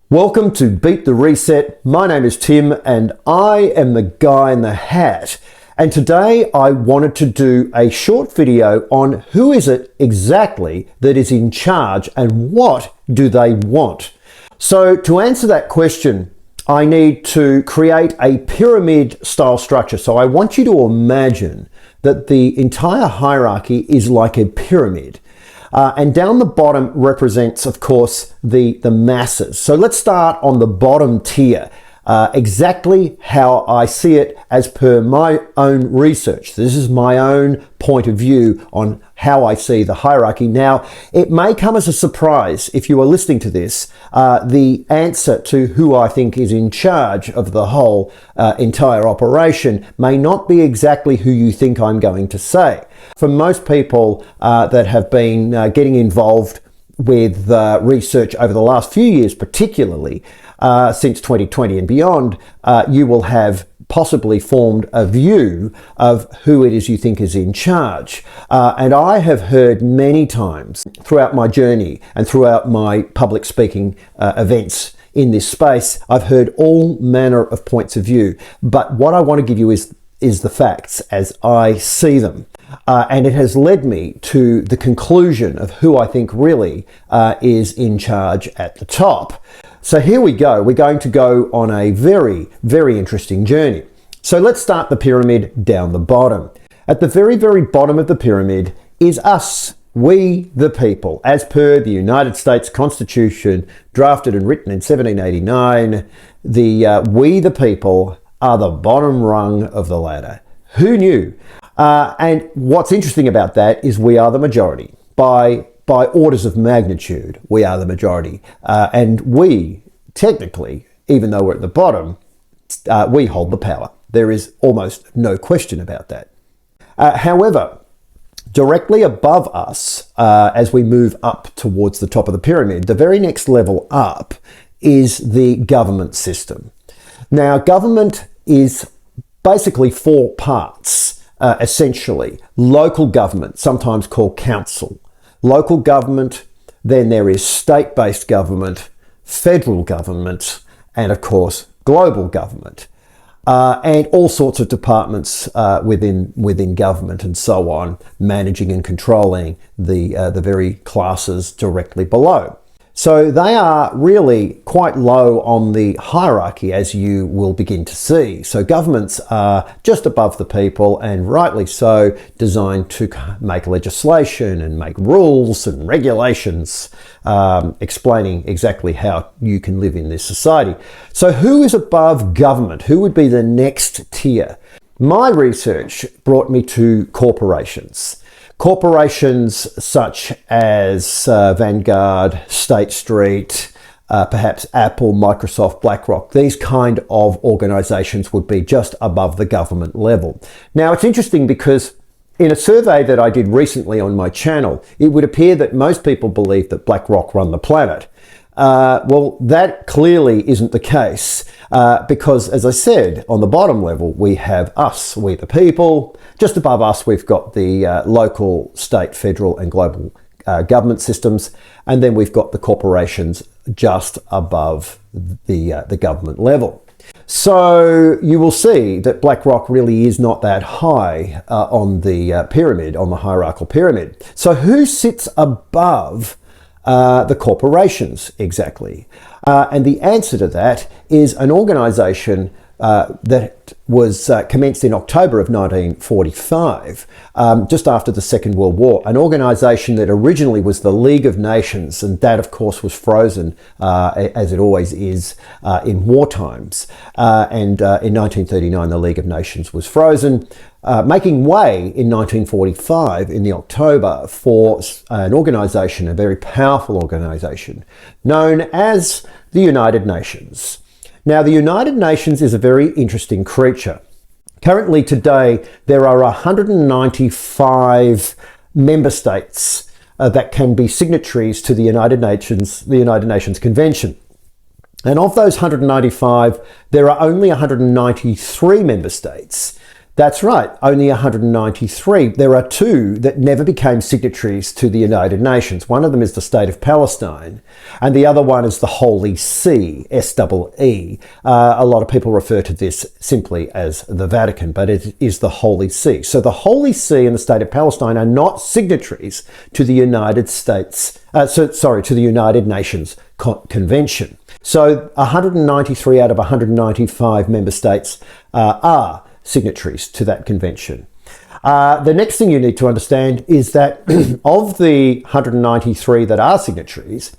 Welcome to Beat the Reset. My name is Tim and I am the guy in the hat. And today I wanted to do a short video on who is it exactly that is in charge and what do they want. So to answer that question, I need to create a pyramid style structure. So I want you to imagine that the entire hierarchy is like a pyramid. And down the bottom represents, of course, the masses. So let's start on the bottom tier, exactly how I see it as per my own research. This is my own point of view on how I see the hierarchy. Now, it may come as a surprise if you are listening to this, the answer to who I think is in charge of the whole entire operation may not be exactly who you think I'm going to say. For most people that have been getting involved with research over the last few years, particularly since 2020 and beyond, you will have possibly formed a view of who it is you think is in charge. And I have heard many times throughout my journey and throughout my public speaking events in this space, I've heard all manner of points of view. But what I want to give you is the facts as I see them. And it has led me to the conclusion of who I think really is in charge at the top. So here we go. We're going to go on a very, very interesting journey. So let's start the pyramid down the bottom. At the very, very bottom of the pyramid is us, we the people, as per the United States Constitution, drafted and written in 1789. We the people are the bottom rung of the ladder. Who knew? And what's interesting about that is we are the majority. By orders of magnitude, we are the majority. And we, technically, even though we're at the bottom, we hold the power. There is almost no question about that. However, directly above us, as we move up towards the top of the pyramid, the very next level up is the government system. Now, government is basically four parts, essentially. Local government, sometimes called council. Local government, then there is state-based government, federal government, and of course, global government. And all sorts of departments within government and so on, managing and controlling the very classes directly below. So they are really quite low on the hierarchy, as you will begin to see. So governments are just above the people, and rightly so, designed to make legislation and make rules and regulations, explaining exactly how you can live in this society. So who is above government? Who would be the next tier? My research brought me to corporations. Corporations such as Vanguard, State Street, perhaps Apple, Microsoft, BlackRock, these kind of organizations would be just above the government level. Now, it's interesting because in a survey that I did recently on my channel, it would appear that most people believe that BlackRock run the planet. Well, that clearly isn't the case because, as I said, on the bottom level, we have us, we the people. Just above us, we've got the local, state, federal and global government systems. And then we've got the corporations just above the government level. So you will see that BlackRock really is not that high on the pyramid, on the hierarchical pyramid. So who sits above the corporations exactly? And the answer to that is an organization that was commenced in October of 1945, just after the Second World War, an organization that originally was the League of Nations, and that of course was frozen, as it always is in war times. And in 1939 the League of Nations was frozen, making way in 1945 in the October for an organization, a very powerful organization, known as the United Nations. Now, the United Nations is a very interesting creature. Currently today, there are 195 member states that can be signatories to the United Nations Convention. And of those 195, there are only 193 member states That's right, only 193. There are two that never became signatories to the United Nations. One of them is the State of Palestine, and the other one is the Holy See, SEE. A lot of people refer to this simply as the Vatican, but it is the Holy See. So the Holy See and the State of Palestine are not signatories to the United Nations Convention. So 193 out of 195 member states are signatories to that convention. The next thing you need to understand is that of the 193 that are signatories,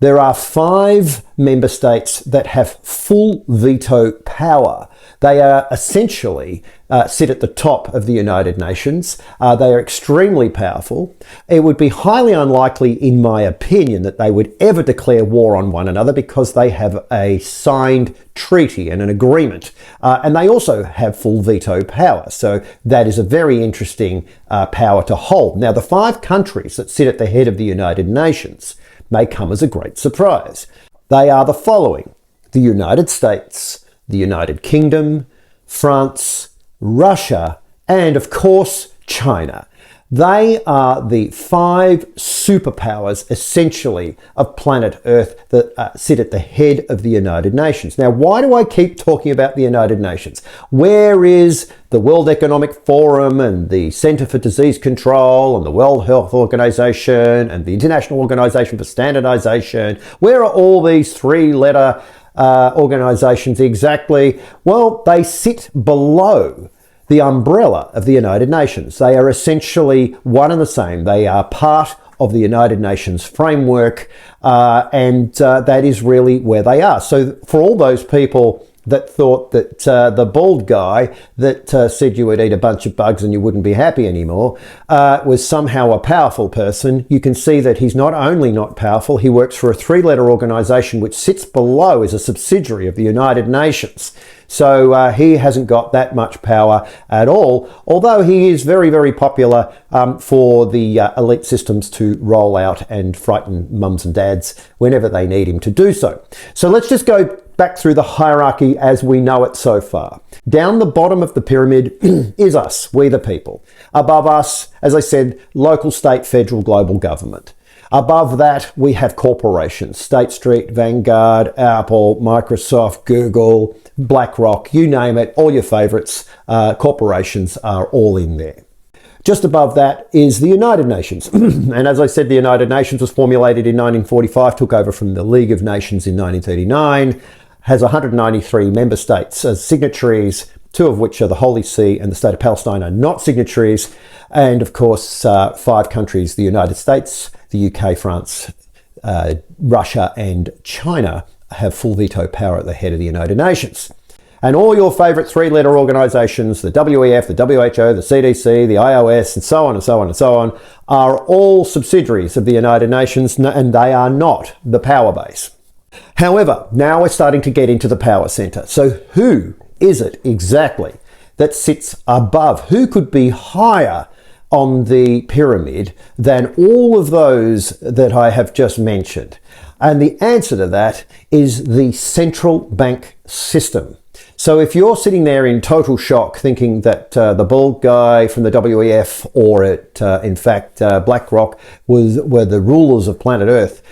there are 5 member states that have full veto power. They are essentially sit at the top of the United Nations. They are extremely powerful. It would be highly unlikely, in my opinion, that they would ever declare war on one another because they have a signed treaty and an agreement. And they also have full veto power. So that is a very interesting power to hold. Now, the 5 countries that sit at the head of the United Nations may come as a great surprise. They are the following: the United States, the United Kingdom, France, Russia, and of course, China. They are the 5 superpowers, essentially, of planet Earth that sit at the head of the United Nations. Now, why do I keep talking about the United Nations? Where is the World Economic Forum and the Centre for Disease Control and the World Health Organization and the International Organization for Standardization? Where are all these 3-letter organizations exactly? Well, they sit below the umbrella of the United Nations. They are essentially one and the same. They are part of the United Nations framework, and that is really where they are. So for all those people that thought that the bald guy that said you would eat a bunch of bugs and you wouldn't be happy anymore was somehow a powerful person, you can see that he's not only not powerful, he works for a 3-letter organization which sits below as a subsidiary of the United Nations. So he hasn't got that much power at all, although he is very, very popular for the elite systems to roll out and frighten mums and dads whenever they need him to do so. So let's just go back through the hierarchy as we know it so far. Down the bottom of the pyramid is us, we the people. Above us, as I said, local, state, federal, global government. Above that, we have corporations: State Street, Vanguard, Apple, Microsoft, Google, BlackRock, you name it, all your favorites, corporations are all in there. Just above that is the United Nations. And as I said, the United Nations was formulated in 1945, took over from the League of Nations in 1939, has 193 member states as signatories, 2 of which are the Holy See and the State of Palestine are not signatories. And of course, 5 countries, the United States, the UK, France, Russia and China, have full veto power at the head of the United Nations. And all your favourite 3-letter organisations, the WEF, the WHO, the CDC, the IOS, and so on and so on and so on, are all subsidiaries of the United Nations, and they are not the power base. However, now we're starting to get into the power centre. So who is it exactly that sits above? Who could be higher on the pyramid than all of those that I have just mentioned? And the answer to that is the central bank system. So if you're sitting there in total shock thinking that the bald guy from the WEF or in fact BlackRock were the rulers of planet Earth,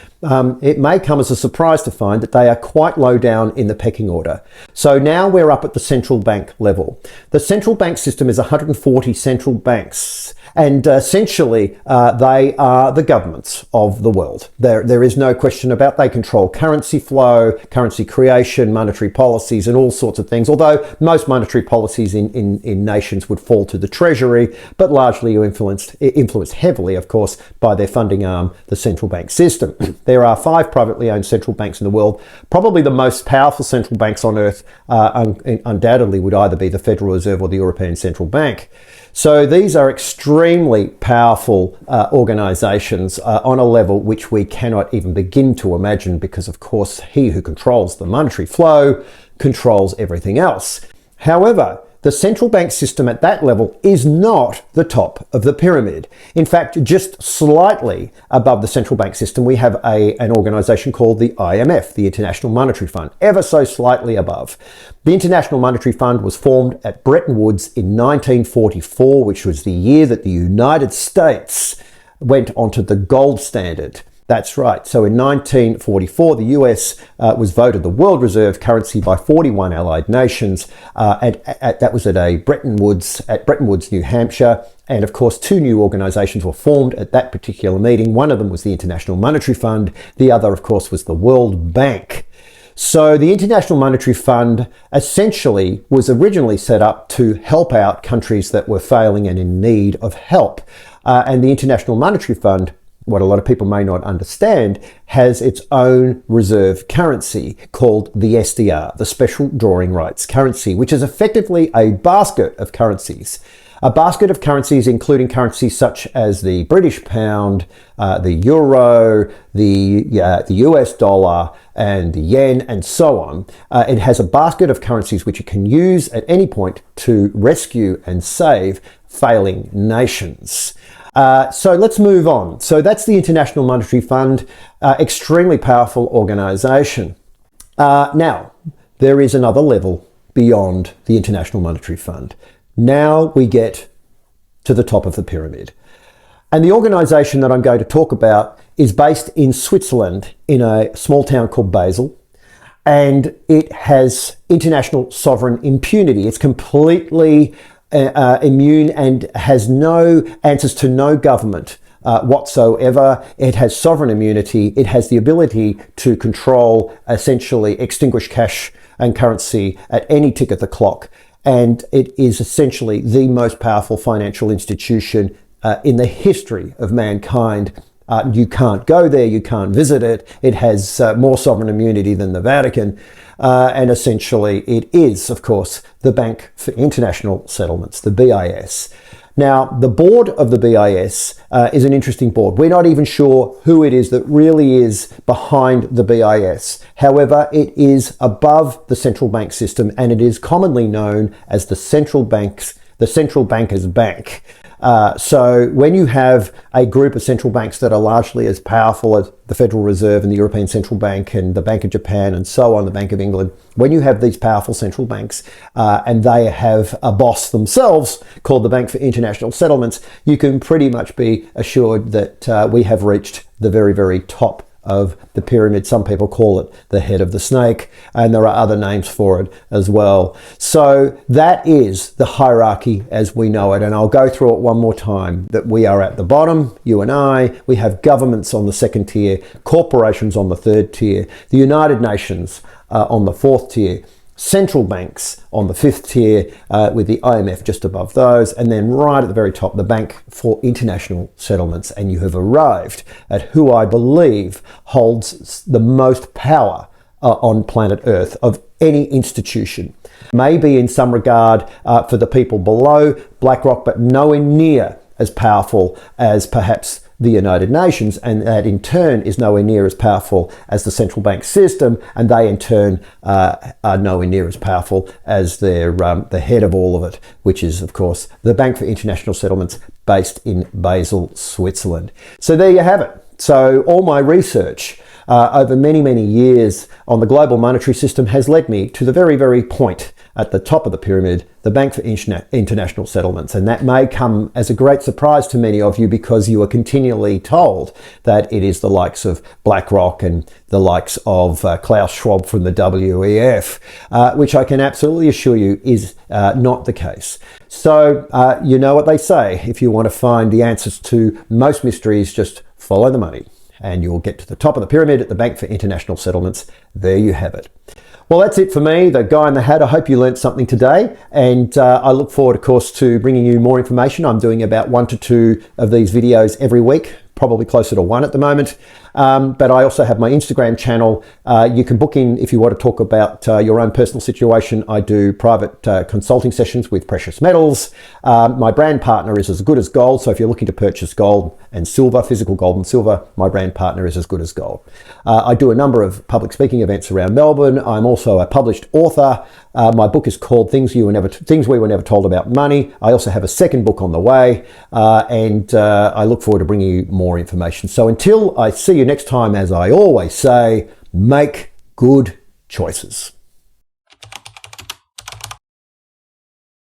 it may come as a surprise to find that they are quite low down in the pecking order. So now we're up at the central bank level. The central bank system is 140 central banks. And essentially, they are the governments of the world. There is no question about they control currency flow, currency creation, monetary policies, and all sorts of things. Although most monetary policies in nations would fall to the Treasury, but largely influenced heavily, of course, by their funding arm, the central bank system. There are 5 privately owned central banks in the world. Probably the most powerful central banks on earth undoubtedly would either be the Federal Reserve or the European Central Bank. So these are extremely powerful organisations on a level which we cannot even begin to imagine because, of course, he who controls the monetary flow controls everything else. However, the central bank system at that level is not the top of the pyramid. In fact, just slightly above the central bank system, we have an organization called the IMF, the International Monetary Fund, ever so slightly above. The International Monetary Fund was formed at Bretton Woods in 1944, which was the year that the United States went onto the gold standard. That's right. So in 1944, the US was voted the world reserve currency by 41 allied nations. That was at Bretton Woods, New Hampshire. And of course, two new organizations were formed at that particular meeting. One of them was the International Monetary Fund. The other, of course, was the World Bank. So the International Monetary Fund essentially was originally set up to help out countries that were failing and in need of help. And the International Monetary Fund, what a lot of people may not understand, has its own reserve currency called the SDR, the Special Drawing Rights Currency, which is effectively a basket of currencies. A basket of currencies including currencies such as the British pound, the euro, the US dollar, and the yen, and so on. It has a basket of currencies which it can use at any point to rescue and save failing nations. So let's move on. So that's the International Monetary Fund, extremely powerful organization. Now, there is another level beyond the International Monetary Fund. Now we get to the top of the pyramid. And the organization that I'm going to talk about is based in Switzerland in a small town called Basel. And it has international sovereign impunity. It's completely immune and has no answers to no government whatsoever. It has sovereign immunity. It has the ability to control, essentially extinguish cash and currency at any tick of the clock. And it is essentially the most powerful financial institution in the history of mankind. You can't go there, you can't visit it. It has more sovereign immunity than the Vatican. And essentially it is, of course, the Bank for International Settlements, the BIS. Now, the board of the BIS is an interesting board. We're not even sure who it is that really is behind the BIS. However, it is above the central bank system, and it is commonly known as the central banker's bank. So when you have a group of central banks that are largely as powerful as the Federal Reserve and the European Central Bank and the Bank of Japan and so on, the Bank of England, when you have these powerful central banks and they have a boss themselves called the Bank for International Settlements, you can pretty much be assured that we have reached the very, very top of the pyramid. Some people call it the head of the snake, and there are other names for it as well. So that is the hierarchy as we know it, and I'll go through it one more time. That we are at the bottom, you and I. We have governments on the second tier, corporations on the third tier, the United Nations on the fourth tier, central banks on the fifth tier, with the IMF just above those, and then right at the very top, the Bank for International Settlements. And you have arrived at who I believe holds the most power on planet Earth of any institution. Maybe in some regard for the people below BlackRock, but nowhere near as powerful as perhaps the United Nations, and that in turn is nowhere near as powerful as the central bank system, and they in turn are nowhere near as powerful as the head of all of it, which is of course the Bank for International Settlements based in Basel, Switzerland. So there you have it. So all my research over many, many years on the global monetary system has led me to the very, very point at the top of the pyramid, the Bank for International Settlements. And that may come as a great surprise to many of you because you are continually told that it is the likes of BlackRock and the likes of Klaus Schwab from the WEF, which I can absolutely assure you is not the case. So you know what they say, if you want to find the answers to most mysteries, just follow the money and you'll get to the top of the pyramid at the Bank for International Settlements. There you have it. Well, that's it for me, the guy in the hat. I hope you learnt something today, and I look forward, of course, to bringing you more information. I'm doing about 1 to 2 of these videos every week, probably closer to 1 at the moment. But I also have my Instagram channel. You can book in if you want to talk about your own personal situation. I do private consulting sessions with precious metals. My brand partner is As Good As Gold. So if you're looking to purchase gold and silver, physical gold and silver, my brand partner is As Good As Gold. I do a number of public speaking events around Melbourne. I'm also a published author. My book is called Things We Were Never Told About Money. I also have a second book on the way, and I look forward to bringing you more information. So until I see you next time, as I always say, make good choices.